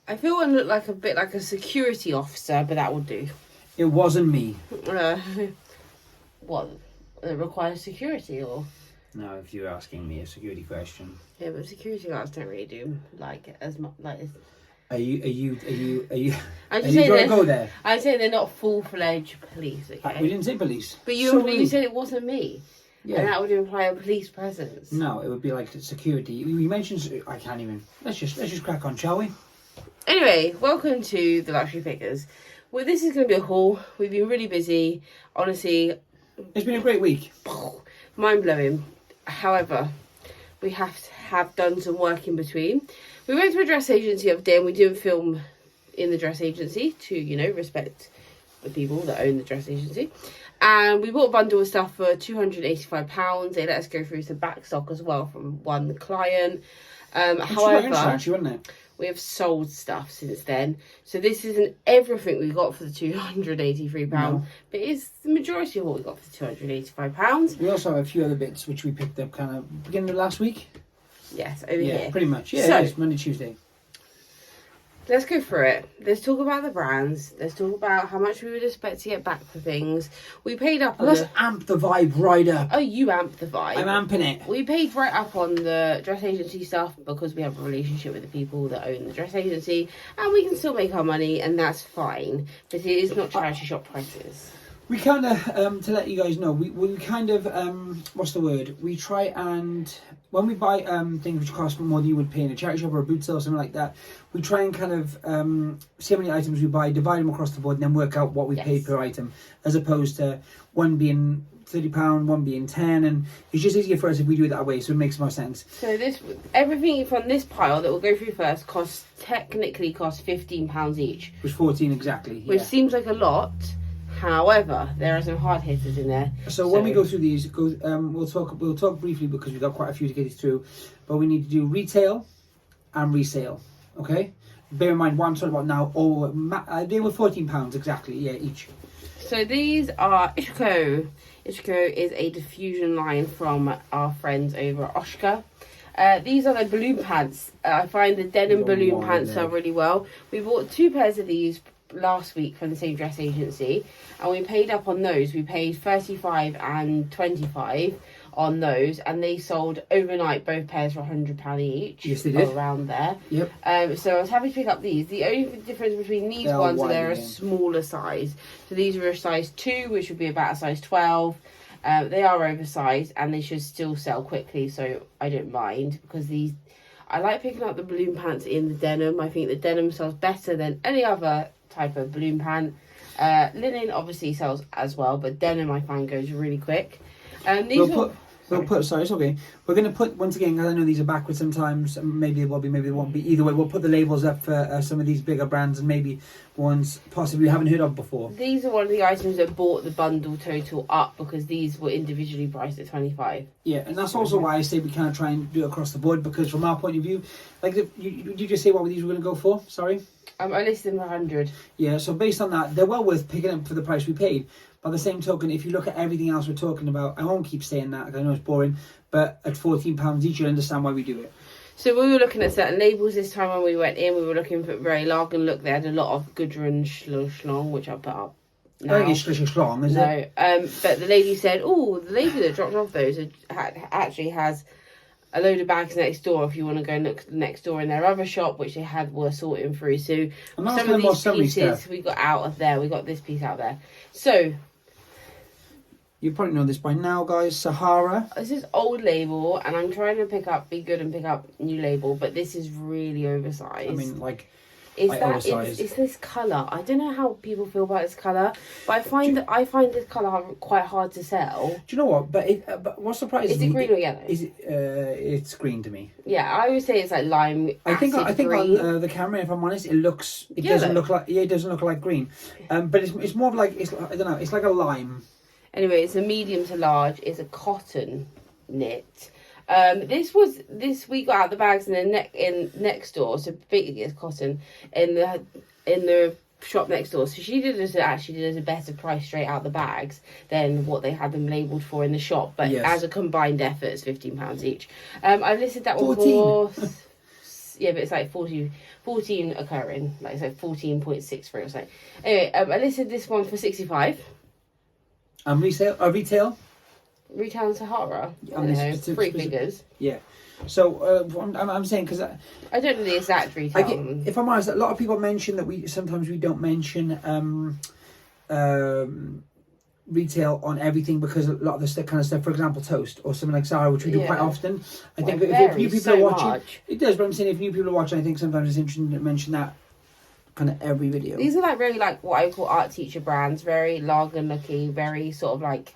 I feel one looked like a bit like a security officer, but that will do. It wasn't me. What? It requires security, or? No, if you're asking me a security question. Yeah, but security guards don't really do like as much like. Are you? I'm Are just you saying trying to go there? I'm saying they're not full-fledged police. Okay. We didn't say police. But you said it wasn't me. Yeah. And that would imply a police presence. No, it would be like security. You mentioned. I can't even. Let's just crack on, shall we? Anyway, welcome to the Luxury Pickers. Well, this is going to be a haul. We've been really busy. Honestly, it's been a great week. Mind blowing. However, we have done some work in between. We went to a dress agency the other day and we didn't film in the dress agency to, you know, respect the people that own the dress agency. And we bought a bundle of stuff for £285. They let us go through some back stock as well from one client. However, wasn't it? We have sold stuff since then. So this isn't everything we got for the £283. No. But it's the majority of what we got for the £285. We also have a few other bits which we picked up kind of beginning of last week. Yes, over here. Yeah, pretty much. Yeah, so, it is Monday, Tuesday. Let's go through it. Let's talk about the brands. Let's talk about how much we would expect to get back for things. We paid up on Let's amp the vibe right up. Oh, you amp the vibe. I'm amping it. We paid right up on the dress agency stuff because we have a relationship with the people that own the dress agency. And we can still make our money and that's fine. But it is not charity shop prices. We kind of, to let you guys know, we kind of, what's the word? We try and, when we buy things which cost more than you would pay in a charity shop or a boot sale or something like that, we try and kind of see how many items we buy, divide them across the board and then work out what we pay per item, as opposed to one being £30, one being 10, and it's just easier for us if we do it that way, so it makes more sense. So everything from this pile that we'll go through first technically costs £15 each. Which 14 exactly, yeah. Which seems like a lot. However, there are some hard hitters in there. So when we go through these, we'll talk briefly because we've got quite a few to get through. But we need to do retail and resale. Okay. Bear in mind what I'm talking about now. They were £14 exactly. Yeah, each. So these are Ishiko. Ishiko is a diffusion line from our friends over at Oshka. These are the balloon pants. I find the denim balloon pants sell really well. We bought 2 pairs of these last week from the same dress agency and we paid up on those. We paid 35 and 25 on those and they sold overnight both pairs for £100 each. Yes, they did. Around there. Yep. So I was happy to pick up these. The only difference between these ones are they're a smaller size. So these are a size 2, which would be about a size 12. They are oversized and they should still sell quickly, so I don't mind because I like picking up the balloon pants in the denim. I think the denim sells better than any other type of balloon pant. Linen obviously sells as well, but denim I find goes really quick. Sorry, it's okay. We're going to put, once again, because I know these are backwards sometimes, maybe they will be, maybe they won't be. Either way, we'll put the labels up for some of these bigger brands and maybe ones possibly we haven't heard of before. These are one of the items that brought the bundle total up because these were individually priced at 25. Yeah, and that's also why I say we kind of try and do it across the board because from our point of view, like, you just say what these were going to go for? Sorry? I listed them for 100. Yeah, so based on that, they're well worth picking up for the price we paid. By the same token, if you look at everything else we're talking about, I won't keep saying that because I know it's boring, but at £14 each, you'll understand why we do it. So we were looking at certain labels this time when we went in. We were looking for very Largan look. They had a lot of Gudrun Schlong, which I'll put up now. I think it's Schlong, is it? No, but the lady said, oh, the lady that dropped off those actually has a load of bags next door if you want to go look next door in their other shop, which they were sorting through. So some of these pieces we got out of there. We got this piece out there. So you probably know this by now, guys. Sahara. This is old label, and I'm trying to be good and pick up new label, but this is really oversized. I mean, it's this colour. I don't know how people feel about this colour, but I find this colour quite hard to sell. Do you know what? But what surprises me? Is it green or yellow? It's green to me. Yeah, I would say it's like lime. I think green. On the camera, if I'm honest, it doesn't look like green. But it's more of like I don't know. It's like a lime. Anyway, it's a medium to large. It's a cotton knit. This we got out the bags in next door, so basically it's cotton in the shop next door. So she did us a better price straight out the bags than what they had them labelled for in the shop. But as a combined effort, it's £15 each. I've listed that one for yeah, but it's like 14 occurring, like it's like 14.63 or something. Anyway, I listed this one for 65. Retail. Retail in Sahara. I On don't this know, three figures. Yeah. So I'm saying because I don't know the exact retail. if I'm honest, a lot of people mention that we sometimes don't mention retail on everything because a lot of this kind of stuff, for example, toast or something like Zara, which we do quite often. I think if new people are watching, it does. But I'm saying if new people are watching, I think sometimes it's interesting to mention that kind of every video. These are like very like what I call art teacher brands, very lager looking, very sort of like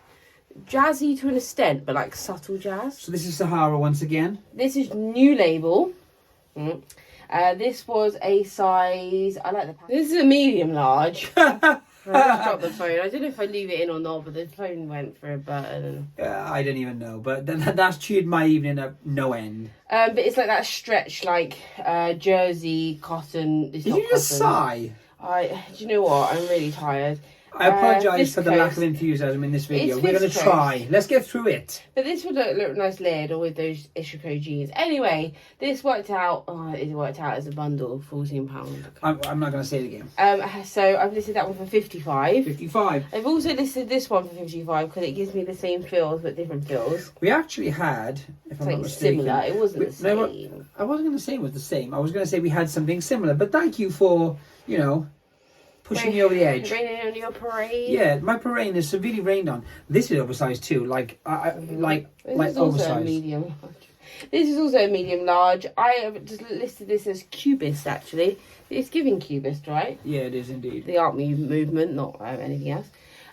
jazzy to an extent, but like subtle jazz. So this is Sahara once again. This is new label. This was a size. I like the pattern. This is a medium large. I just dropped the phone. I don't know if I leave it in or not, but the phone went for a button. I don't even know, but that's cheered my evening up no end. But it's like that stretch, like jersey cotton. Did you just sigh? Do you know what? I'm really tired. I apologise for the lack of enthusiasm in this video. We're going to try. Let's get through it. But this would look nice layered or with those Ishiko jeans. Anyway, this worked out. Oh, it worked out as a bundle, £14. I'm not going to say it again. So I've listed that one for 55. 55. I've also listed this one for 55 because it gives me the same feels but different feels. We actually had, if I'm not mistaken, similar. It wasn't the same. No, I wasn't going to say it was the same. I was going to say we had something similar. But thank you for, pushing me over the edge. Raining on your parade. Yeah, my parade is severely rained on. This is oversized too, like oversized. Medium. This is also a medium large. I have just listed this as cubist actually. It's giving cubist, right? Yeah, it is indeed. The art movement, not anything else.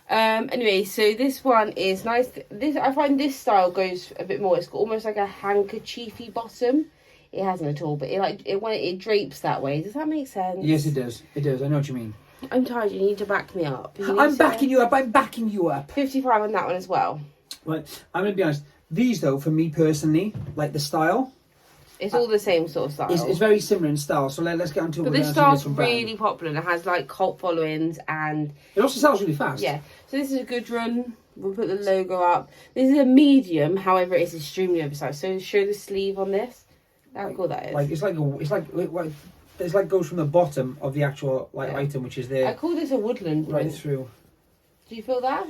Anyway, so this one is nice. I find this style goes a bit more. It's got almost like a handkerchiefy bottom. It hasn't at all, but when it drapes that way. Does that make sense? Yes, it does. It does. I know what you mean. I'm tired. You need to back me up. I'm backing you up. I'm backing you up. 55 on that one as well. Right. I'm going to be honest. These, though, for me personally, like the style. It's all the same sort of style. It's very similar in style. So let's get on to it. But this style's really popular. And it has like cult followings and... It also sells really fast. Yeah. So this is a good run. We'll put the logo up. This is a medium. However, it's extremely oversized. So show the sleeve on this. How cool that is. It's like goes from the bottom of the actual item, which is there. I call this a woodland right print. through. Do you feel that?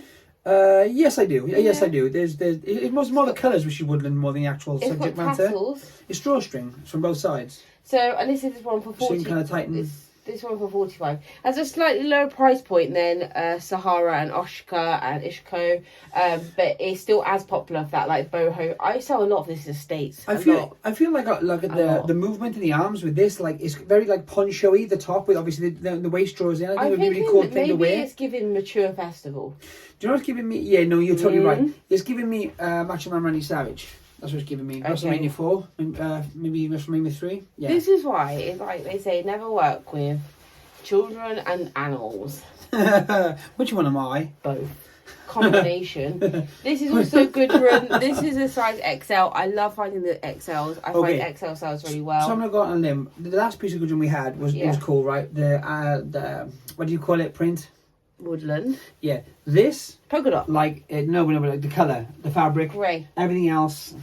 Yes, I do. Yes, I do. It was more the colours which is woodland more than the actual subject matter. Tassels. It's drawstring from both sides. So, and this is one for 40. So you can kind of tighten. This one for 45. Has a slightly lower price point than Sahara and Oshka and Ishiko, but it's still as popular for that like boho. I sell a lot of this in the States. I feel like the movement in the arms with this, like it's very like poncho-y. The top with obviously the waist draws in. I think it would be a really cool thing to wear. Maybe it's giving mature festival. Do you know what's giving me? Yeah, no, you're totally right. It's giving me Macho Man Randy Savage. That's what it's giving me. WrestleMania 4, maybe WrestleMania 3. Yeah. This is why it's like they say never work with children and animals. Which one am I? Both. Combination. This is also good run. This is a size XL. I love finding the XLs. I find XL sells really well. So I'm gonna go out on a limb. The last piece of good run we had was cool, right? The what do you call it? Print. Woodland. Yeah. This polka dot. Like but the colour, the fabric, grey. Everything else.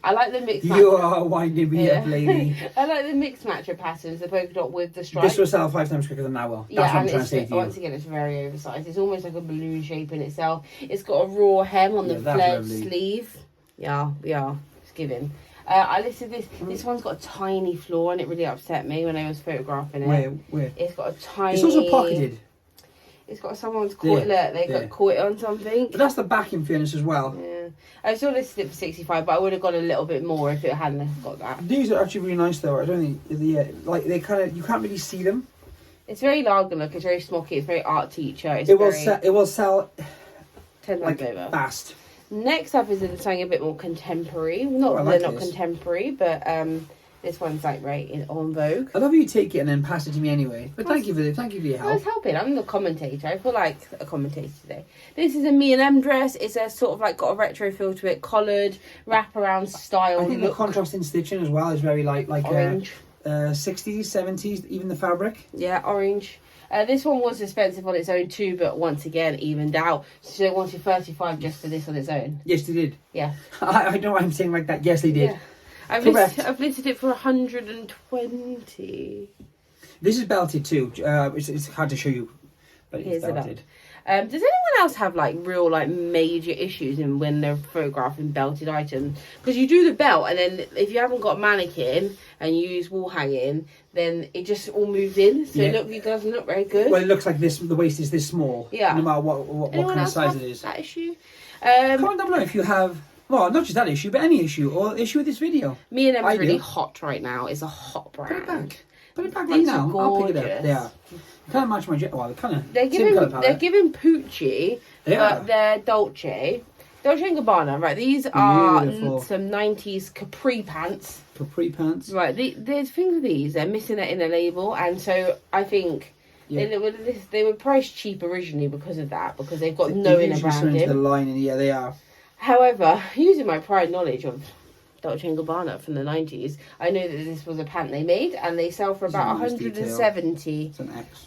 I like the mixed You are winding me up, lady. I like the mixed matcha patterns, the polka dot with the stripe. This will sell 5 times quicker than that will. That's what I'm trying to say to you. Once again, it's very oversized. It's almost like a balloon shape in itself. It's got a raw hem on the flared sleeve. Yeah, it's giving. I listed this. This one's got a tiny flaw and it really upset me when I was photographing it. Where? It's got a tiny... It's also pocketed. It's got someone's caught got caught on something. But that's the back in fairness as well. Yeah. I still listed it for 65, but I would have got a little bit more if it hadn't got that. These are actually really nice though. I don't think they kind of you can't really see them. It's very lager look. It's very smoky. It's very art teacher. It will sell 10 times over fast. Next up is something a bit more contemporary. They're not contemporary, but this one's like on vogue. I love how you take it and then pass it to me anyway. But thank you for your help. I was helping. I'm the commentator. I feel like a commentator today. This is a M&M dress. It's a sort of like got a retro feel to it, collared, wraparound style. I think the contrast in stitching as well is very like orange. 60s, 70s, even the fabric. Yeah, orange. This one was expensive on its own too, but once again evened out. So they wanted 35 just for this on its own. Yes, they did. Yeah. I know what I'm saying like that. Yes, they did. Yeah. I've listed it for 120. This is belted too. It's hard to show you, but it's belted. Does anyone else have like real like major issues in when they're photographing belted items? Because you do the belt, and then if you haven't got a mannequin and you use wall hanging, then it just all moves in. So it doesn't look very good. Well, it looks like this. The waist is this small. Yeah. No matter what kind of size it is. That issue. Comment down below if you have. Well, not just that issue, but any issue or issue with this video. Me and Emma's really hot right now. It's a hot brand. Put it back right now. I'll pick it up. They are. Kind of match my well, they're giving Poochie, but they're Dolce & Gabbana, right? These are some 90s capri pants. Right, there's things with these, they're missing it in the label, and so I think they were priced cheap originally because of that, because they've got no inner branding. The line, and they are. However, using my prior knowledge of Dolce & Gabbana from the 90s, I know that this was a pant they made, and they sell for about 170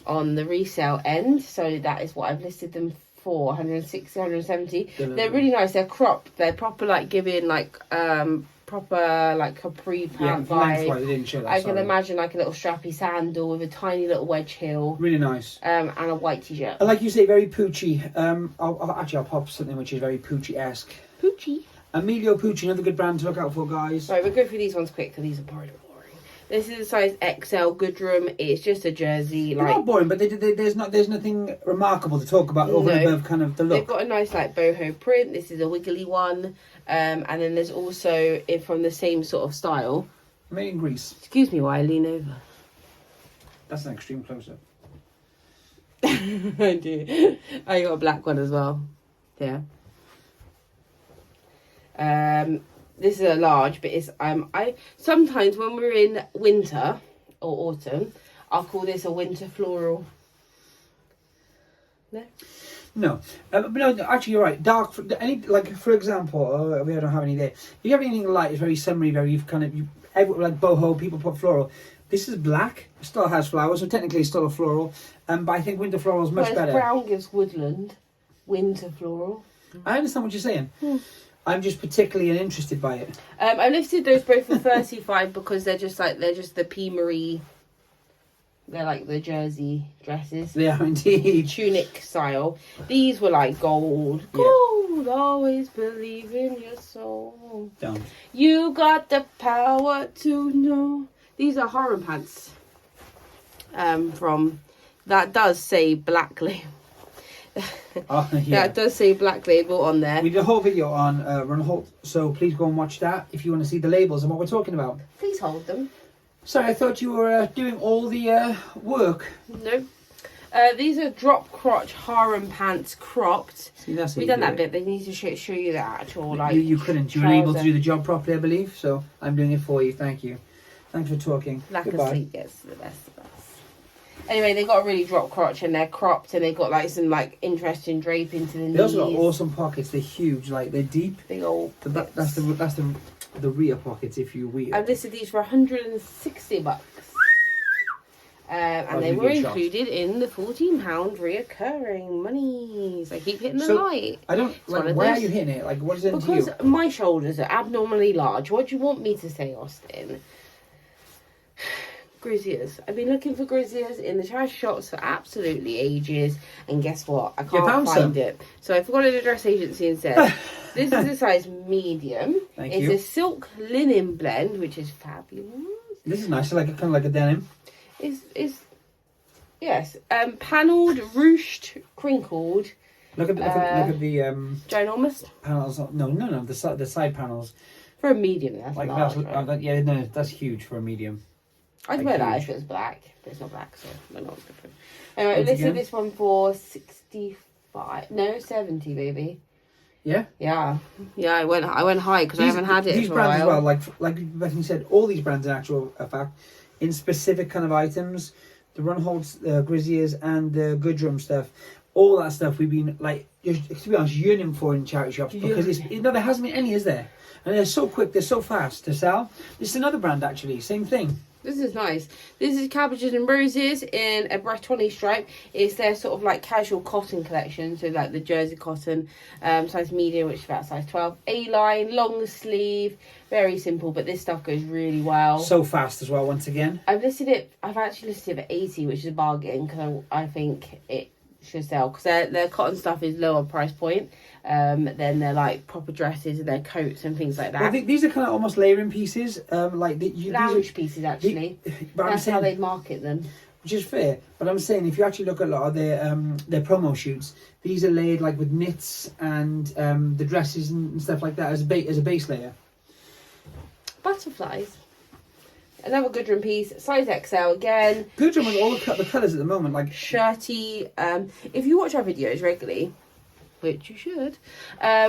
on the resale end, so that is what I've listed them for, 160, 170. They're really nice. They're cropped. They're proper like giving like proper like capri pant vibe. I can imagine like a little strappy sandal with a tiny little wedge heel. Really nice. And a white t-shirt. And like you say, very Poochie. I'll pop something which is very Poochie-esque. Poochie. Emilio Pucci, another good brand to look out for, guys. Right, we'll go through these ones quick because these are boring. This is a size XL Goodrum. It's just a jersey. They're not boring, but there's nothing remarkable to talk about over and above kind of the look. They've got a nice like boho print. This is a wiggly one, and then there's also from the same sort of style. Made in Greece. Excuse me while I lean over. That's an extreme close-up. I do. I got a black one as well. Yeah. This is a large, but it's I sometimes when we're in winter or autumn, I'll call this a winter floral. No, but no, actually you're right. Dark, like for example, we don't have any there. If you have anything light, it's very summery, very kind of like boho. People put floral. This is black. It still has flowers, so technically it's still a floral. But I think winter floral is much better. Brown gives woodland, winter floral. I understand what you're saying. I'm just particularly uninterested by it. I listed those both for 35 because they're just the P. Marie. They're like the jersey dresses. They are indeed. Tunic style. These were like gold. Gold, always believe in your soul. Don't. You got the power to know. These are harem pants. From that does say Black Label. Yeah, it does say Black Label on there. We did a whole video on Run Halt, so please go and watch that if you want to see the labels and what we're talking about. Please hold them. Sorry, I thought you were doing all the work. No. These are drop crotch harem pants cropped. See, that's we've done that bit. They need to show you the actual like. You couldn't. You were able to do the job properly, I believe. So I'm doing it for you. Thank you. Thanks for talking. Lack of sleep gets the best of us. Anyway, they got a really drop crotch and they're cropped and they got like some like interesting drape into the knees. They also got awesome pockets. They're huge. Like they're deep. Big old. That's the rear pockets, if you will. I've listed these for $160. And they were included in the £14 reoccurring monies. I keep hitting the light. I don't like. Why are you hitting it? Like, what is it? Because my shoulders are abnormally large. What do you want me to say, Austin? Grizzlies. I've been looking for grizzlies in the trash shops for absolutely ages, and guess what? I can't find it. So I forgot a dress agency and said, this is a size medium. It's a silk linen blend, which is fabulous. This is nice. Like kind of like a denim. Yes. Panelled, ruched, crinkled. Look at the ginormous panels. No. The side panels. For a medium, that's like large, right? That's huge for a medium. I'd wear that if it was black, but it's not black, so I don't know what's different. Anyway, listed this one for 65. No, 70, baby. Yeah. Yeah. I went high because I haven't had it. These for brands a while. as well, like Bethany said, all these brands in actual fact, in specific kind of items, the Runholds, Grizzlies, and the Goodrum stuff, all that stuff we've been like, just, to be honest, yearning for in charity shops because there hasn't been any, is there? And they're so quick, they're so fast to sell. This is another brand actually, same thing. This is nice. This is Cabbages and Roses in a Bretonny stripe. It's their sort of like casual cotton collection. So like the jersey cotton, size medium, which is about size 12. A-line, long sleeve, very simple. But this stuff goes really well. So fast as well, once again. I've actually listed it for 80, which is a bargain. Because I think it should sell. Because their cotton stuff is lower price point. Then they're like proper dresses and their coats and things like that. Well, these are kind of almost layering pieces, Lounge pieces actually. That's how they market them. Which is fair, but I'm saying if you actually look at a lot of their promo shoots, these are laid like with knits and the dresses and stuff like that as a base layer. Butterflies. Another Goodrem piece, size XL again. Goodrem with all the colours at the moment, like shirty. If you watch our videos regularly, which you should.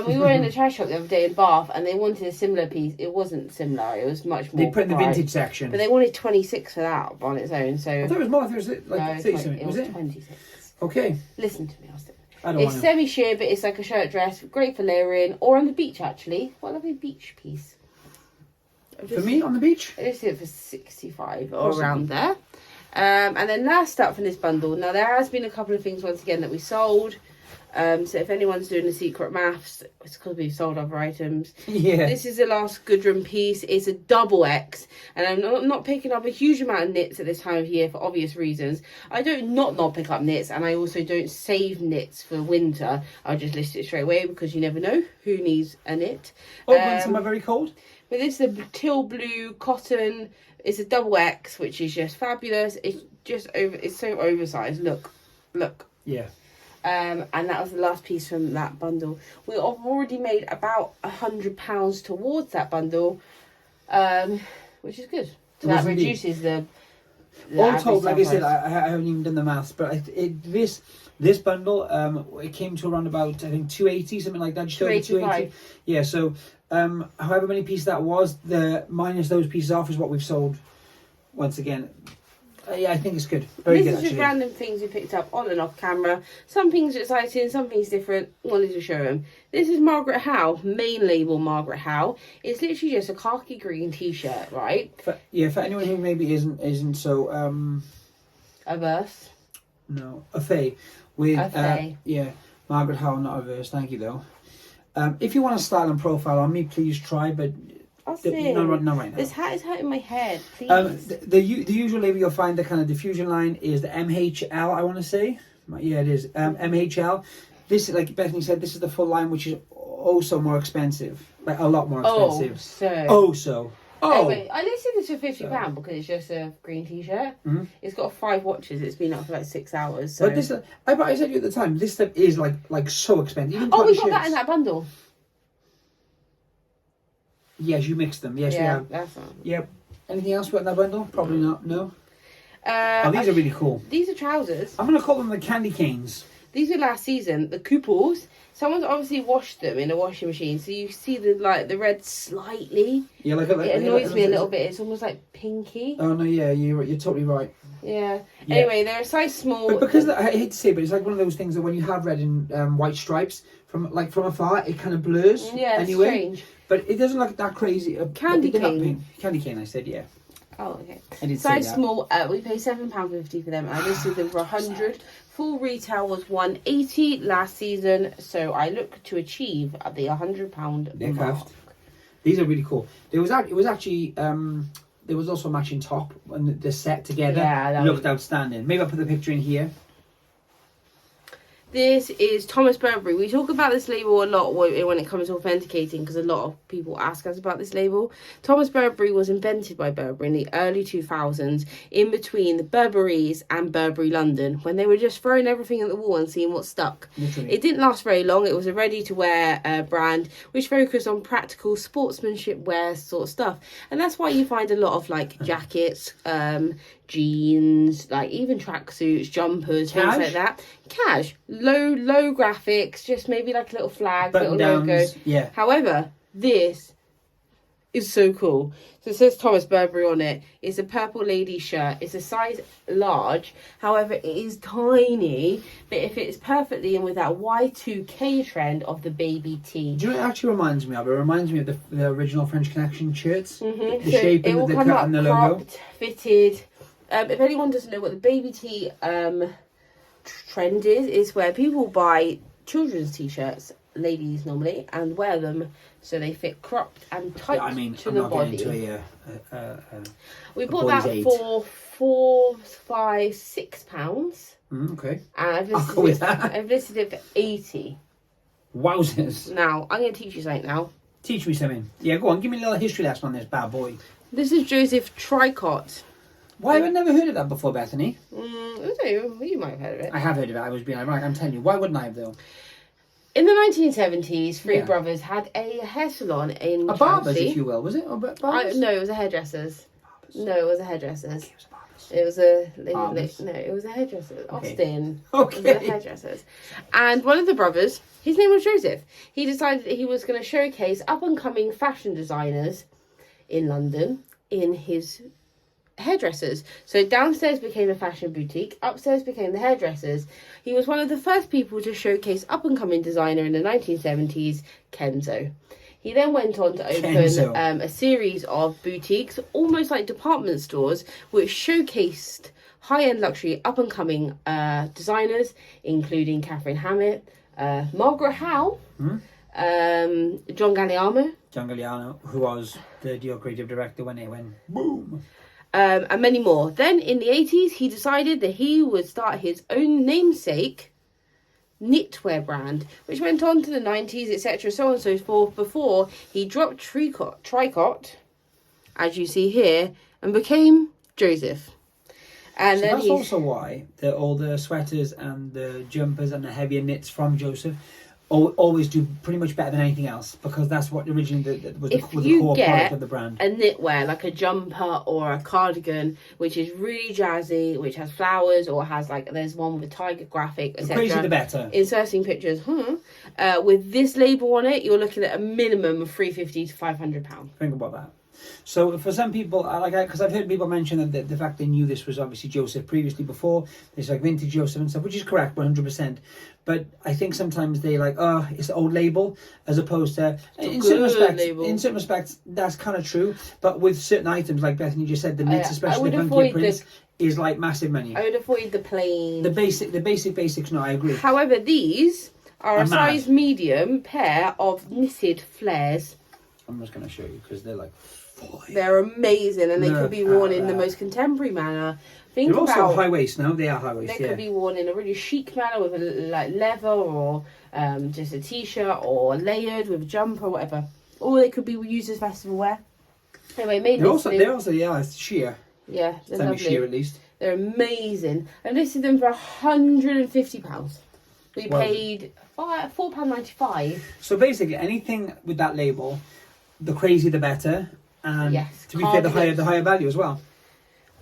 We were in the trash shop the other day in Bath, and they wanted a similar piece. It wasn't similar. It was much more. They put in the vintage section, but they wanted 26 for that on its own. So I thought it was more. I thought it was like no, 30 something. Was it 26? Okay. Listen to me, Austin. It's semi-sheer, but it's like a shirt dress, great for layering, or on the beach actually. What a lovely beach piece. For me on the beach? I just did it for 65 or around there. And then last up from this bundle. Now there has been a couple of things once again that we sold. So if anyone's doing the secret maths, it's because we've sold other items. Yeah. This is the last Goodrem piece. It's a double X. And I'm not picking up a huge amount of knits at this time of year for obvious reasons. I don't not pick up knits, and I also don't save knits for winter. I'll just list it straight away because you never know who needs a knit. Oh, when some are very cold? But this is a teal blue cotton. It's a double X, which is just fabulous. It's just it's so oversized. Look. Yeah. And that was the last piece from that bundle. We've already made about £100 towards that bundle, which is good. So that reduces the all told, like I said, I haven't even done the maths, but this bundle, it came to around about, I think, 280, something like that. Just over 280. Yeah, so however many pieces that was, the minus those pieces off is what we've sold once again. Yeah, I think it's good. Very good, actually. This is just random things we picked up on and off camera. Some things are exciting, some things different. Wanted to show them. This is Margaret Howe, main label Margaret Howe. It's literally just a khaki green t-shirt, right? For anyone who maybe isn't so averse. No, a fay with yeah, Margaret Howe, not averse. Thank you though. If you want a style and profile on me, please try, but. Not right now. This hat is hurting my head, please. The usual label you'll find, the kind of diffusion line, is the MHL, I want to say. Yeah, it is. MHL. This, like Bethany said, this is the full line, which is also more expensive. Like, a lot more expensive. Anyway, I listed this for £50 because it's just a green t-shirt. Mm-hmm. It's got 5 watches. It's been up for like 6 hours. So. But this, I said to you at the time, this stuff is like so expensive. Even we got that in that bundle. Yes, you mixed them. Yes, we have. That's not... Yep. Anything else in that bundle? Probably not. No. These are really cool. These are trousers. I'm going to call them the candy canes. These were last season. The couples. Someone's obviously washed them in a washing machine, so you see the red slightly. Yeah, it annoys me a little bit. It's almost like pinky. Oh no, yeah, you're totally right. Yeah. Anyway, they're a size small. But because I hate to say, but it's like one of those things that when you have red and white stripes from afar, it kind of blurs. Yeah, it's anyway. strange. But it doesn't look that crazy. Candy cane. Candy cane, I said, yeah. Oh, okay. I did size say that. small. We pay £7.50 for them. I listed them for 100. Full retail was 180 last season, so I look to achieve at the £100 mark. These are really cool. It was actually there was also a matching top and the set together. Yeah, looked outstanding. Maybe I'll put the picture in here. This is Thomas Burberry. We talk about this label a lot when it comes to authenticating because a lot of people ask us about this label. Thomas Burberry was invented by Burberry in the early 2000s in between the Burberrys and Burberry London when they were just throwing everything at the wall and seeing what stuck. Literally. It didn't last very long. It was a ready-to-wear brand which focused on practical sportsmanship wear sort of stuff. And that's why you find a lot of like jackets, jeans, like even tracksuits, jumpers, things like that. Cash, low graphics, just maybe like a little flag, little logo. Yeah. However, this is so cool. So it says Thomas Burberry on it. It's a purple lady shirt. It's a size large. However, it is tiny, but it fits perfectly in with that Y2K trend of the baby tee. Do you know what it actually reminds me of? It reminds me of the original French Connection shirts. Mm-hmm. The shape and the cut and the logo. Cropped, fitted. If anyone doesn't know what the baby tee trend is where people buy children's t-shirts, ladies normally, and wear them so they fit cropped and tight to the body. We bought that for £6. Okay. And I've listed it for 80. Wowzers. Now, I'm going to teach you something now. Teach me something. Yeah, go on. Give me a little history lesson on this bad boy. This is Joseph Tricot. Why have I never heard of that before, Bethany? I don't know. You might have heard of it. I have heard of it. I was being ironic. I'm telling you. Why wouldn't I have, though? In the 1970s, three brothers had a hair salon in a barber's, if you will, was it? Or barbers? No, it was a hairdresser's. Barbers. No, it was a hairdresser's. It was a It was a hairdresser's. Okay. Austin. Okay. It was a hairdresser's. And one of the brothers, his name was Joseph. He decided that he was going to showcase up-and-coming fashion designers in London in his hairdressers. So downstairs became a fashion boutique, upstairs became the hairdressers. He was one of the first people to showcase up-and-coming designer in the 1970s, Kenzo. He then went on to open a series of boutiques, almost like department stores, which showcased high-end luxury up-and-coming designers, including Catherine Hammett, Margaret Howe, John Galliano. John Galliano, who was the Dior creative director when they went boom. And many more. Then in the 80s, he decided that he would start his own namesake knitwear brand, which went on to the 90s, etc., so on and so forth, before he dropped Tricot, as you see here, and became Joseph. And so then that's also why all the sweaters and the jumpers and the heavier knits from Joseph always do pretty much better than anything else, because that's what originally was the core product of the brand. A knitwear like a jumper or a cardigan which is really jazzy, which has flowers, or has like, there's one with a tiger graphic, etc. The crazier the better. Inserting pictures. With this label on it, you're looking at a minimum of £350 to £500. Think about that. So for some people, because I've heard people mention that the fact they knew this was obviously Joseph previously before, it's like vintage Joseph and stuff, which is correct, 100%. But I think sometimes they like, it's an old label, as opposed to in certain respects that's kind of true. But with certain items, like Bethany just said, the knits, especially the funky prints, is like massive money. I would avoid the plain, the basics. No, I agree. However, these are a size medium pair of knitted flares. I'm just going to show you because they're like. They're amazing, and they could be worn in the most contemporary manner. They're also high waist now. They are high waist. They could be worn in a really chic manner with like leather, or just a t-shirt, or layered with a jumper, or whatever. Or they could be used as festival wear. Anyway, they're also it's sheer. Yeah, they're lovely. Sheer at least. They're amazing. I listed them for £150. We paid £4.95. So basically, anything with that label, the crazier the better. And to be fair, the higher value as well.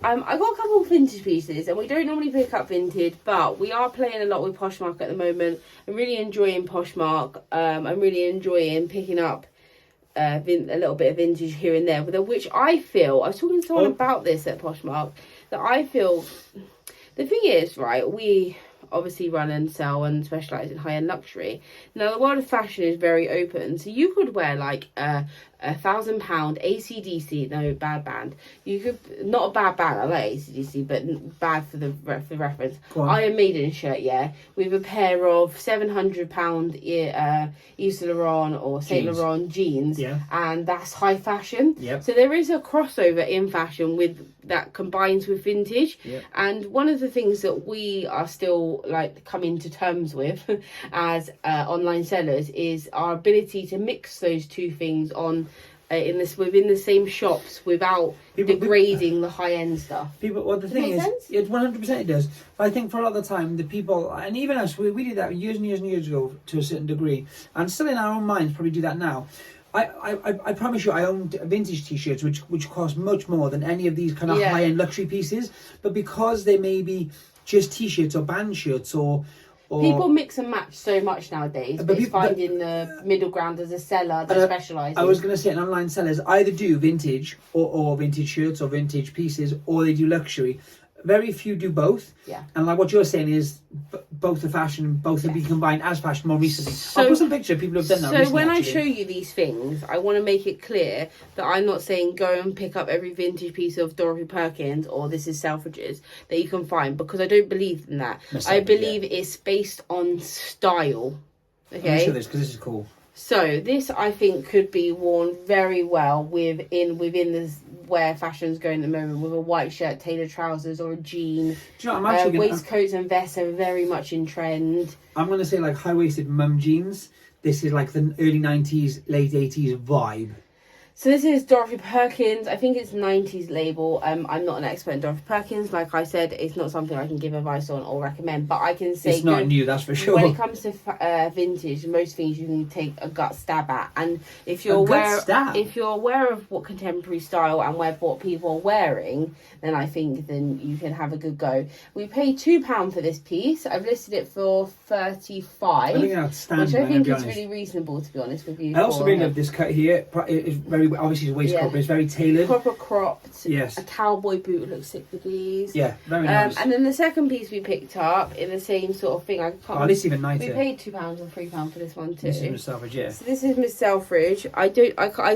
I got a couple of vintage pieces, and we don't normally pick up vintage, but we are playing a lot with POSHMARK at the moment. I'm really enjoying POSHMARK. I'm really enjoying picking up a little bit of vintage here and there, which I feel, I was talking to someone about this at POSHMARK, that I feel, the thing is, right, we obviously run and sell and specialise in high-end luxury. Now, the world of fashion is very open, so you could wear like a £1,000 AC/DC, no, bad band. You could, not a bad band, I like AC/DC, but bad for the reference. Iron Maiden shirt, with a pair of £700 Yves Saint Laurent or Saint Laurent jeans, and that's high fashion. So there is a crossover in fashion that combines with vintage, and one of the things that we are still like coming to terms with as online sellers is our ability to mix those two things on within the same shops without degrading the high end stuff. The thing is, it 100% it does. But I think for a lot of the time, the people, and even us, we did that years and years and years ago to a certain degree, and still in our own minds probably do that now. I promise you, I own vintage t-shirts which cost much more than any of these kind of high end luxury pieces. But because they may be just t-shirts or band shirts or People mix and match so much nowadays, but it's finding the middle ground as a seller that specialises. I was going to say, online sellers either do vintage or vintage shirts or vintage pieces, or they do luxury. Very few do both. Yeah. And like what you're saying is both the fashion, both have been combined as fashion more recently. So, I'll put some pictures of people who've done that recently. So when actually. I show you these things, I want to make it clear that I'm not saying go and pick up every vintage piece of Dorothy Perkins or this is Selfridges that you can find, because I don't believe in that. I believe it's based on style. Okay. Let me show this because this is cool. So this, I think, could be worn very well within this where fashion's going at the moment, with a white shirt, tailored trousers, or a jean. Do you know, I'm actually waistcoats and vests are very much in trend. I'm going to say like high-waisted mum jeans. This is like the early 90s, late 80s vibe. So this is Dorothy Perkins. I think it's 90s label. I'm not an expert in Dorothy Perkins. Like I said, it's not something I can give advice on or recommend. But I can say it's not new, that's for sure. When it comes to vintage, most things you can take a gut stab at. And if you're aware of what contemporary style and what people are wearing, then I think then you can have a good go. We paid £2 for this piece. I've listed it for $35. I think that's standard, which I think is really reasonable, to be honest with you. I also really love this cut here. It's very obviously it's a waistcoat, but it's very tailored. Proper cropped. Yes. A cowboy boot looks sick with these. Yeah, very nice. And then the second piece we picked up in the same sort of thing. This is even nicer. We paid £2 and £3 for this one too. This is Miss Selfridge, yeah. So this is Miss Selfridge. I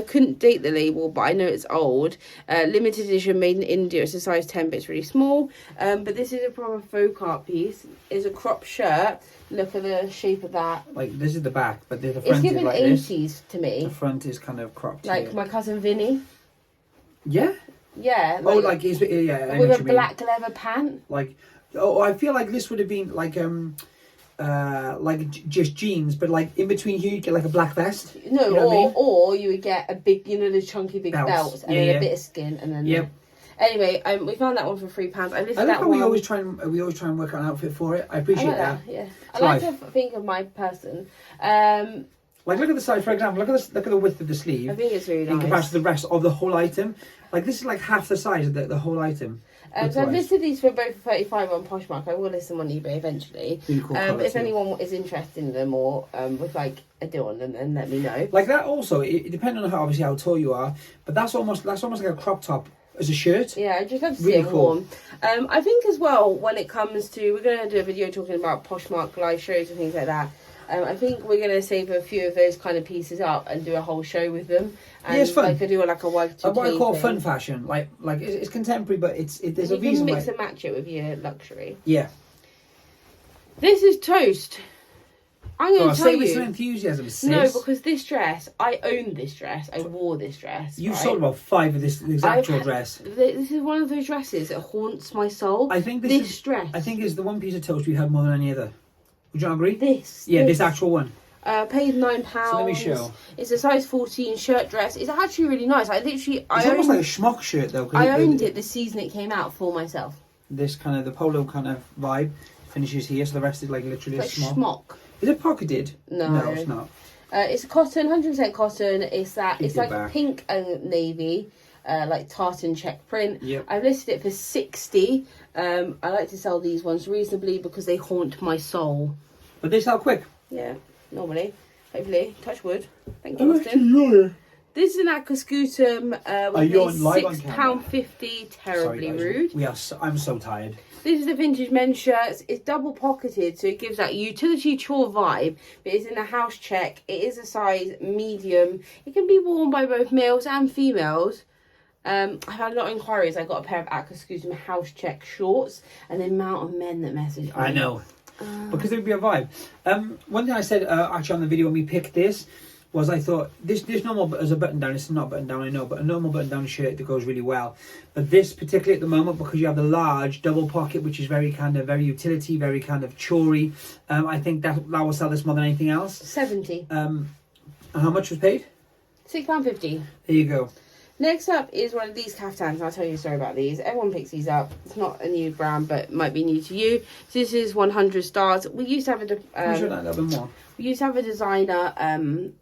couldn't date the label, but I know it's old. Limited edition, made in India. It's a size 10, but it's really small. But this is a proper faux art piece. It's a crop shirt. Look at the shape of that. Like, this is the back, but the front it's giving is like 80s this. to me. The front is kind of cropped like here. My cousin Vinny. Yeah? Yeah. With a black leather pant. Like, I feel like this would have been like just jeans, but like in between here you get like a black vest. No, you know or you would get a big, the chunky big belts and then a bit of skin and then. Yep. Anyway, we found that one for £3. I listed that one. We always try and work out an outfit for it. I appreciate that. Yeah, I like to think of my person. Like, look at the size, for example. Look at the width of the sleeve. I think it's really nice in comparison to the rest of the whole item. Like, this is like half the size of the whole item. So I've listed these for both $35 on POSHMARK. I will list them on eBay eventually. Really cool if anyone is interested in them or with like a deal on them, then let me know. Like that also, it depends on how tall you are, but that's almost like a crop top as a shirt. Yeah, I just love to see it worn. I think as well, when it comes to, we're going to do a video talking about POSHMARK live shows and things like that. I think we're going to save a few of those kind of pieces up and do a whole show with them. And yeah, it's fun. Like, do like a Y2K what I call thing. Fun fashion. Like it's contemporary, but there's a reason why. You why. can mix and match it with your luxury. Yeah. This is toast. I'm going to tell you. Say with some enthusiasm, sis. No, because this dress, I owned this dress. I wore this dress. You've sold about 5 of this actual dress. This is one of those dresses that haunts my soul. I think this dress. I think it's the one piece of toast we had more than any other. Would you not agree? This actual one. Paid £9. So let me show. It's a size 14 shirt dress. It's actually really nice. It's almost like a schmuck shirt though. I owned it the season it came out for myself. This kind of the polo kind of vibe finishes here, so the rest is like literally a schmuck. Is it pocketed? No, it's not. It's cotton, 100% cotton. It's like pink and navy, like tartan check print. Yep. I've listed it for $60. I like to sell these ones reasonably because they haunt my soul. But they sell quick. Yeah, normally. Hopefully. Touch wood. Thank you, Austin. This is an Aquascutum with £6.50. Terribly rude. I'm so tired. This is the vintage men's shirts. It's double pocketed, so it gives that utility chore vibe. But it's in a house check. It is a size medium. It can be worn by both males and females. I've had a lot of inquiries. I got a pair of Aquascutum house check shorts, and the amount of men that message me. I know. Because it would be a vibe. One thing I said actually on the video when we picked this was I thought this normal as a button down. It's not button down, I know, but a normal button down shirt that goes really well. But this particularly at the moment, because you have the large double pocket, which is very utility, very kind of chory. I think that will sell this more than anything else. 70. And how much was paid? £6.50. There you go. Next up is one of these caftans. I'll tell you a story about these. Everyone picks these up. It's not a new brand, but it might be new to you. So this is 100 stars. We used to have we used to have a designer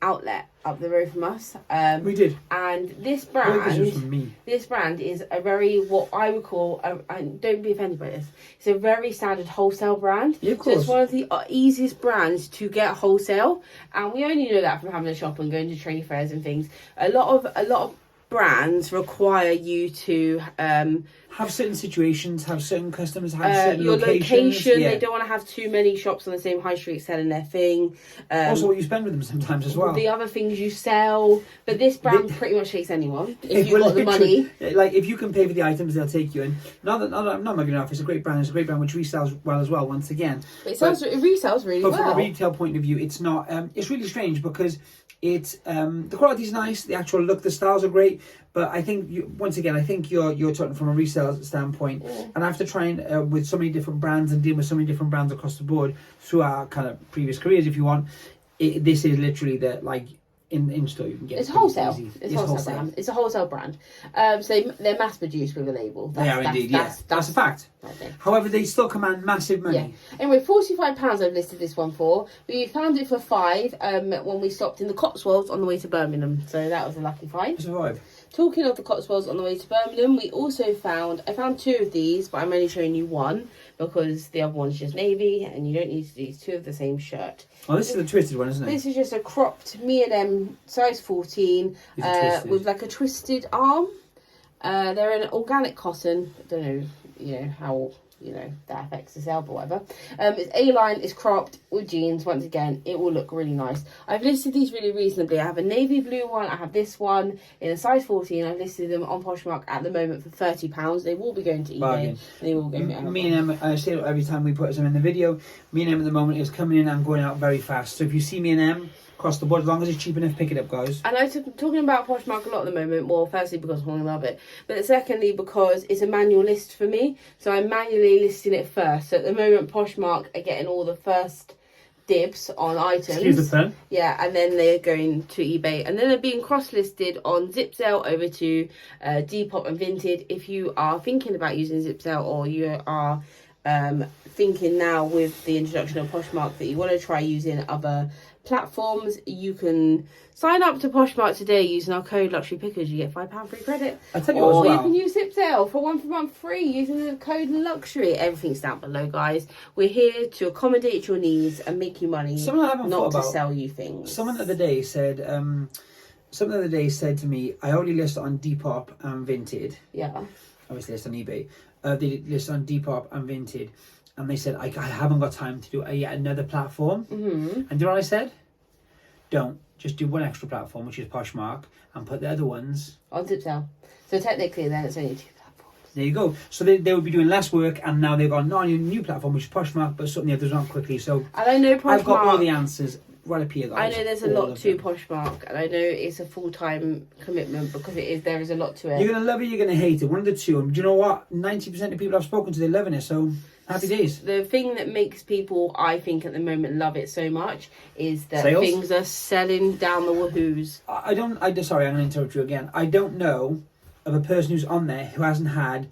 outlet up the road from us. We did. And this brand, is a very, what I would call, and don't be offended by this, it's a very standard wholesale brand. Yeah, of course. So it's one of the easiest brands to get wholesale, and we only know that from having a shop and going to trade fairs and things. A lot of brands require you to have certain situations, have certain customers, have certain your location. Yeah. They don't want to have too many shops on the same high street selling their thing. Also, what you spend with them sometimes as well. The other things you sell, but this brand pretty much takes anyone if you've got the money. Like if you can pay for the items, they'll take you in. I'm not mugging it off. It's a great brand. It's a great brand which resells well as well. Once again, it resells really well. But from a retail point of view, it's not. It's really strange because it's the quality's nice. The actual look, the styles are great. But I think you're talking from a resale standpoint, and after trying with so many different brands and dealing with so many different brands across the board through our kind of previous careers, if you want, this is literally the like in store you can get. It's wholesale. It's wholesale brand. It's a wholesale brand. So they're mass produced with a label. They are indeed. That's a fact. Okay. However, they still command massive money. Yeah. Anyway, £45 I've listed this one for. We found it for £5 when we stopped in the Cotswolds on the way to Birmingham. So that was a lucky find. Survive. Talking of the Cotswolds on the way to Birmingham, we also I found two of these, but I'm only showing you one because the other one's just navy and you don't need to do two of the same shirt. Oh, this is the twisted one, isn't it? This is just a cropped M&M size 14 with like a twisted arm. They're an organic cotton. I don't know, how that affects the sale, but whatever. It's A-line, it's cropped with jeans. Once again, it will look really nice. I've listed these really reasonably. I have a navy blue one, I have this one in a size 14. I've listed them on Poshmark at the moment for £30. They will be going to eBay. Bargain. And they will go to me and Em, I say it every time we put them in the video, me and Em at the moment is coming in and going out very fast. So if you see me and Em across the board, as long as it's cheap enough, pick it up, guys. And I'm talking about Poshmark a lot at the moment. Well, firstly because I love it, but secondly because it's a manual list for me, so I'm manually listing it first. So at the moment, Poshmark are getting all the first dibs on items. Excuse the pun. Yeah, and then they're going to eBay, and then they're being cross-listed on ZIPSALE over to Depop and Vinted. If you are thinking about using ZIPSALE, or you are thinking now with the introduction of Poshmark that you want to try using other platforms, you can sign up to Poshmark today using our code LUXURYPICKERS. You get £5 free credit. I'll tell you what, or you can use ZIPSALE for 1 month free using the code LUXURY. Everything's down below, guys. We're here to accommodate your needs and make you money, not to sell you things. Someone the other day said to me, I only list on Depop and Vinted. Yeah. Obviously list on eBay. They list on Depop and Vinted. And they said, I haven't got time to do yet another platform. Mm-hmm. And do you know what I said? Don't. Just do one extra platform, which is Poshmark, and put the other ones on ZIPSALE. So technically then it's only 2 platforms. There you go. So they would be doing less work, and now they've got not only a new platform, which is Poshmark, but something the others aren't quickly. So and I know Poshmark, I've got all the answers right up here, guys. I know there's a lot to Poshmark, and I know it's a full-time commitment because there is a lot to it. You're going to love it, you're going to hate it. One of the two. And do you know what? 90% of people I've spoken to, they're loving it. So happy days. The thing that makes people, I think, at the moment love it so much is that Sales? things are selling down the woohoos. Sorry, I'm going to interrupt you again. I don't know of a person who's on there who hasn't had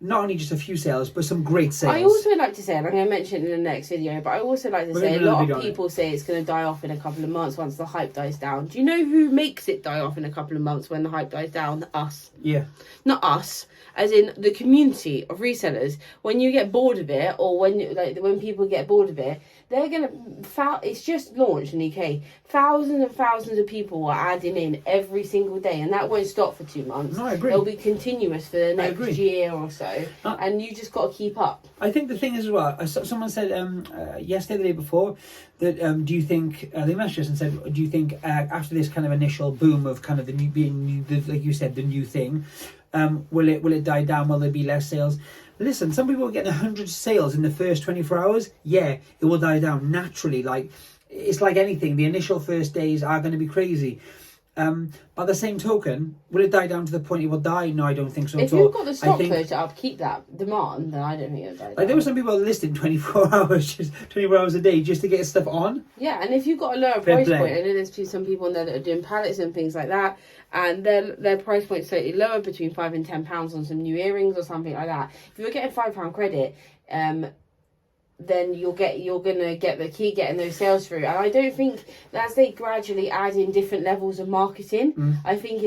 not only just a few sales, but some great sales. I also like to say, and I'm going to mention it in the next video, but I also like to say a lot of people say it's going to die off in a couple of months once the hype dies down. Do you know who makes it die off in a couple of months when the hype dies down? Us. Yeah. Not us, as in the community of resellers. When you get bored of it, or when people get bored of it, they're going to... It's just launched in the UK. Thousands and thousands of people are adding in every single day, and that won't stop for 2 months. No, I agree. It'll be continuous for the next year or so, and you just got to keep up. I think the thing is as well, someone said yesterday, the day before, that do you think, they messaged us and said, do you think after this kind of initial boom of kind of the new, being new, like you said, the new thing, will it die down? Will there be less sales? Listen, some people are getting 100 sales in the first 24 hours. Yeah, it will die down naturally. Like, it's like anything. The initial first days are going to be crazy. By the same token, will it die down to the point it will die? No, I don't think so If at all. you've got the stock I think, though to upkeep that demand, then I don't think it'll die down. like there were some people listing 24 hours, just 24 hours a day, just to get stuff on. Yeah, and if you've got a lower Fair price play. point, I know there's some people in there that are doing pallets and things like that, and their price point's slightly lower, between £5 and £10 on some new earrings or something like that. If you're getting £5 credit, then you're gonna get getting those sales through. And I don't think that as they gradually add in different levels of marketing, I think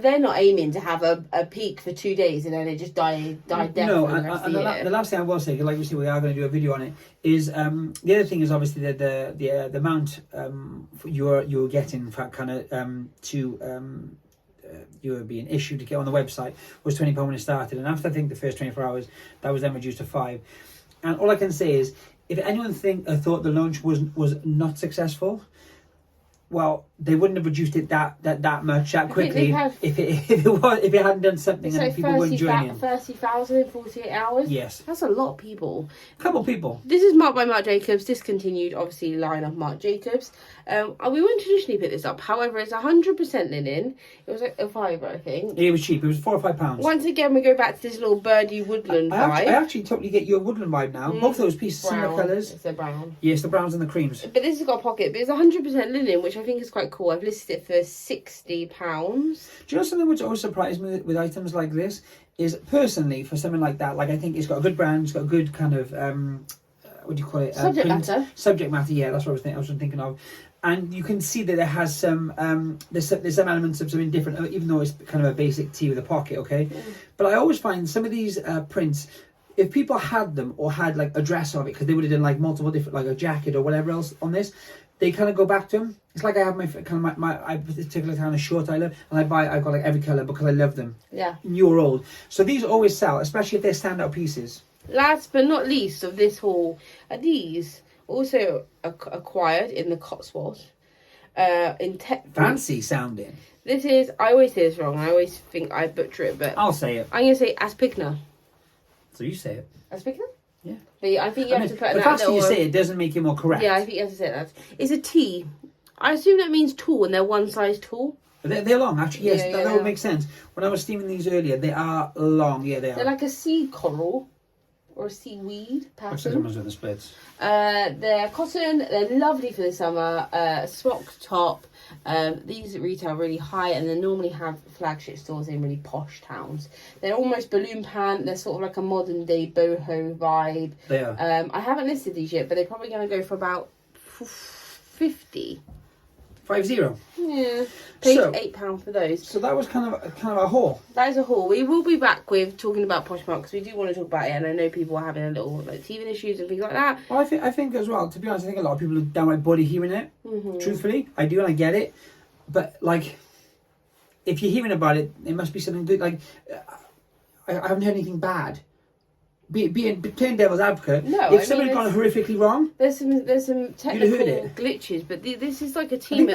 they're not aiming to have a peak for 2 days and then it just die dead No, for the rest of the year. the last thing I will say, because like we said, we are going to do a video on it, is the other thing is obviously the amount you're getting for kind of you were being issued to get on the website was £20 when it started, and after I think the first 24 hours, that was then reduced to £5. And all I can say is, if anyone thought the launch was not successful, well, they wouldn't have reduced it that much that quickly if it hadn't done something and people weren't joining. 30,000 in 48 hours. Yes, that's a lot of people. A couple of people. This is Mark by Marc Jacobs, discontinued, obviously, line of Marc Jacobs. We wouldn't traditionally pick this up. However, it's 100% linen. It was like a £5, I think. It was cheap. It was £4 or £5. Once again, we go back to this little birdie woodland vibe. I actually totally get your woodland vibe now. Both those pieces, similar colours. It's a brown. Yes, the browns and the creams. But this has got a pocket. But it's 100% linen, which I think is quite cool. I've listed it for £60. Do you know something which always surprises me with items like this? Is personally, for something like that, like I think it's got a good brand, it's got a good kind of what do you call it? Subject matter. Subject matter, yeah, that's what I was thinking of. And you can see that it has some there's some elements of something different, even though it's kind of a basic tee with a pocket, okay? Mm. But I always find some of these prints, if people had them or had like a dress of it, because they would have done like multiple different, like a jacket or whatever else on this, they kind of go back to them. It's like I have my particular kind of short I love, and I've got like every colour because I love them. Yeah. New or old. So these always sell, especially if they're standout pieces. Last but not least of this haul are these, also acquired in the Cotswolds. Fancy sounding. This is, I always say this wrong, I always think I butcher it, but I'll say it. I'm going to say Aspigna. So you say it. Aspigna? Yeah. But I think you have to put the faster you say it doesn't make it more correct. Yeah, I think you have to say that. It's a T. I assume that means tall, and they're one size tall. They're long, actually. Yes, that would make sense. When I was steaming these earlier, they are long. Yeah, they are. They're like a sea coral or a seaweed pattern. What's the difference with the splits? They're cotton. They're lovely for the summer. Smock top. These retail really high, and they normally have flagship stores in really posh towns. They're almost balloon pant. They're sort of like a modern day boho vibe. They are. I haven't listed these yet, but they're probably going to go for about 50. 50. Yeah. Paid £8 for those. So that was kind of a haul. That is a haul. We will be back with talking about POSHMARK, because we do want to talk about it, and I know people are having a little like teething issues and things like that. Well, I think as well, to be honest, I think a lot of people are downright body hearing it. Mm-hmm. Truthfully, I do, and I get it. But like, if you're hearing about it, it must be something good. Like, I haven't heard anything bad. Playing devil's advocate, no, if somebody's gone horrifically wrong, there's some technical glitches, but this is like a team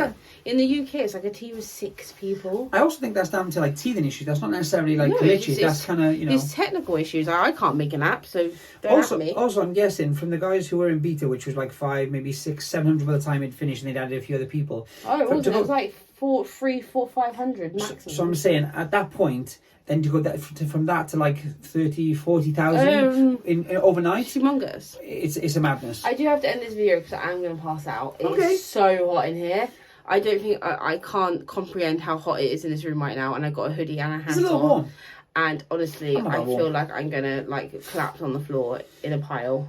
in the UK. It's like a team of 6 people. I also think that's down to like teething issues. That's not necessarily like glitches. That's kind of It's technical issues. I can't make an app, so don't at me. Also, I'm guessing from the guys who were in beta, which was like 5, maybe 600, 700 by the time it finished, and they'd added a few other people. Oh, it wasn't. It was like 400, 500 maximum. So I'm saying at that point. Then to go from that to like 30,000, 40,000 in overnight. Humongous. It's a madness. I do have to end this video because I'm going to pass out. It's so hot in here. I don't think I can't comprehend how hot it is in this room right now, and I've got a hoodie and a hat on. It's a little warm. And honestly, I feel like I'm going to like collapse on the floor in a pile.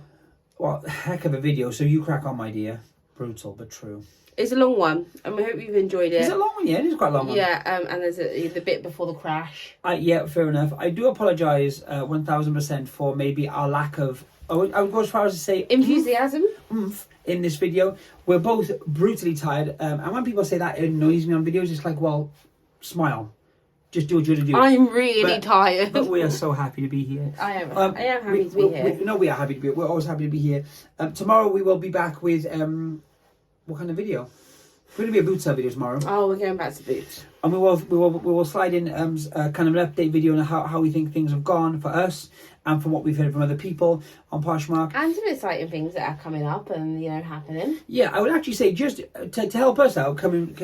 Well, heck of a video. So you crack on, my dear. Brutal but true. It's a long one, and we hope you've enjoyed it. Is it a long one? Yeah, it is quite a long one. Yeah, and there's the bit before the crash. Yeah, fair enough. I do apologise 1000% for maybe our lack of, I would go as far as to say enthusiasm in this video. We're both brutally tired, and when people say that, it annoys me on videos. It's like, well, smile. Just do what you want to do. I'm really tired. But we are so happy to be here. I am happy to be here. We are happy to be here. We're always happy to be here. Tomorrow we will be back with... what kind of video? We're going to be a boot sale video tomorrow. Oh, we're going back to boots. And we will slide in kind of an update video on how we think things have gone for us and from what we've heard from other people on POSHMARK. And some exciting things that are coming up and, you know, happening. Yeah, I would actually say just to help us out going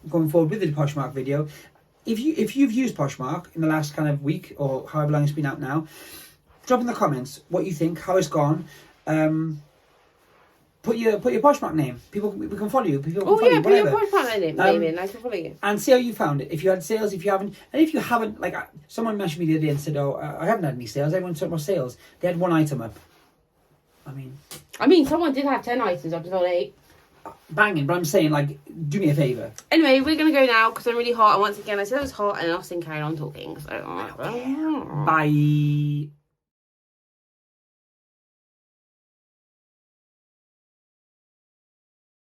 forward with the POSHMARK video, if you've used POSHMARK in the last kind of week or however long it's been out now, drop in the comments what you think, how it's gone. Put your POSHMARK name. We can follow you. People can follow you, put your whatever. POSHMARK name in. I can follow you. And see how you found it. If you had sales, if you haven't, and if you haven't, like someone mentioned me the other day and said, "Oh, I haven't had any sales. Everyone's talking about sales." They had 1 item up. I mean, someone did have 10 items up until 8. Banging, but I'm saying, like, do me a favour. Anyway, we're going to go now because I'm really hot. And once again, I said it was hot and Austin carried on talking. So, Bye.